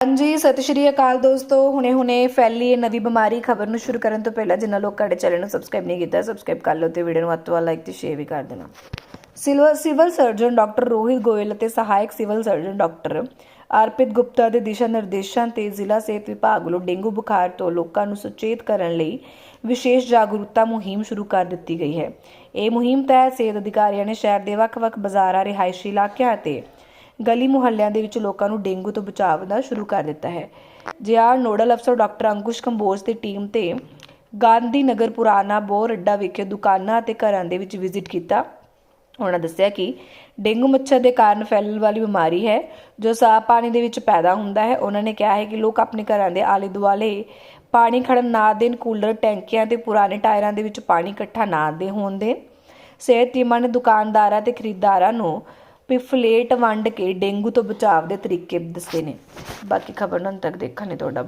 हाँ जी, सत श्री अकाल दोस्तों। हुणे फैली ये नवी बीमारी। खबर ਨੂੰ ਸ਼ੁਰੂ ਕਰਨ ਤੋਂ ਪਹਿਲਾਂ ਜਿਨ੍ਹਾਂ ਲੋਕ ਸਾਡੇ ਚੈਨਲ ਨੂੰ ਸਬਸਕ੍ਰਾਈਬ ਨਹੀਂ ਕੀਤਾ ਸਬਸਕ੍ਰਾਈਬ ਕਰ ਲਓ ਤੇ ਵੀਡੀਓ ਨੂੰ ਵੱਧ ਤੋਂ ਵੱਧ ਲਾਈਕ ਤੇ ਸ਼ੇਅਰ ਵੀ ਕਰ ਦੇਣਾ। Civil surgeon doctor Rohit Goyal ਅਤੇ ਸਹਾਇਕ ਸਿਵਲ ਸਰਜਨ ਡਾਕਟਰ ਅਰਪਿਤ ਗੁਪਤਾ ਦੇ ਦਿਸ਼ਾ ਨਿਰਦੇਸ਼ਾਂ ਤੇ ਜ਼ਿਲ੍ਹਾ ਸਿਹਤ ਵਿਭਾਗ ਵੱਲੋਂ ਡੇਂਗੂ ਬੁਖਾਰ ਤੋਂ ਲੋਕਾਂ ਨੂੰ ਸੁਚੇਤ ਕਰਨ ਲਈ ਵਿਸ਼ੇਸ਼ ਜਾਗਰੂਕਤਾ ਮੁਹਿੰਮ ਸ਼ੁਰੂ ਕਰ ਦਿੱਤੀ ਗਈ ਹੈ। ਇਹ ਮੁਹਿੰਮ ਤਹਿਤ ਸਿਹਤ ਅਧਿਕਾਰੀਆਂ ਨੇ ਸ਼ਹਿਰ ਦੇ ਵੱਖ-ਵੱਖ ਬਾਜ਼ਾਰਾਂ, ਰਿਹਾਇਸ਼ੀ ਇਲਾਕਿਆਂ ਅਤੇ ਗਲੀ ਮੁਹੱਲਿਆਂ ਦੇ ਵਿੱਚ ਲੋਕਾਂ ਨੂੰ ਡੇਂਗੂ ਤੋਂ ਬਚਾਅ ਦਾ ਸ਼ੁਰੂ ਕਰ ਦਿੱਤਾ ਹੈ। ਜੇਆਰ ਨੋਡਲ ਅਫਸਰ ਡਾਕਟਰ ਅੰਕੁਸ਼ ਕੰਬੋਜ ਦੀ ਟੀਮ ਤੇ ਗਾਂਧੀ ਨਗਰ ਪੁਰਾਣਾ ਬੋਰ ਅੱਡਾ ਵਿਖੇ ਦੁਕਾਨਾਂ ਅਤੇ ਘਰਾਂ ਦੇ ਵਿੱਚ ਵਿਜ਼ਿਟ ਕੀਤਾ। ਉਹਨਾਂ ਦੱਸਿਆ ਕਿ ਡੇਂਗੂ ਮੱਛਰ ਦੇ ਕਾਰਨ ਫੈਲਣ ਵਾਲੀ ਬਿਮਾਰੀ ਹੈ ਜੋ ਸਾਫ਼ ਪਾਣੀ ਦੇ ਵਿੱਚ ਪੈਦਾ ਹੁੰਦਾ ਹੈ। ਉਹਨਾਂ ਨੇ ਕਿਹਾ ਹੈ ਕਿ ਲੋਕ ਆਪਣੇ ਘਰਾਂ ਦੇ ਆਲੇ ਦੁਆਲੇ ਪਾਣੀ ਖੜਨ ਨਾ ਦੇਣ, ਕੂਲਰ, ਟੈਂਕੀਆਂ ਤੇ ਪੁਰਾਣੇ ਟਾਇਰਾਂ ਦੇ ਵਿੱਚ ਪਾਣੀ ਇਕੱਠਾ ਨਾ ਦੇ ਹੋਣ ਦੇਣ। ਸਿਹਤ ਟੀਮਾਂ ਨੇ ਦੁਕਾਨਦਾਰਾਂ ਤੇ ਖਰੀਦਦਾਰਾਂ ਨੂੰ ਪਿਫਲੇਟ ਵੰਡ ਕੇ ਡੇਂਗੂ ਤੋਂ ਬਚਾਅ ਦੇ ਤਰੀਕੇ ਦੱਸੇ ਨੇ। ਬਾਕੀ ਖਬਰ ਨੂੰ ਅੰਤ ਤੱਕ ਦੇਖਣ ਲਈ ਤੁਹਾਡਾ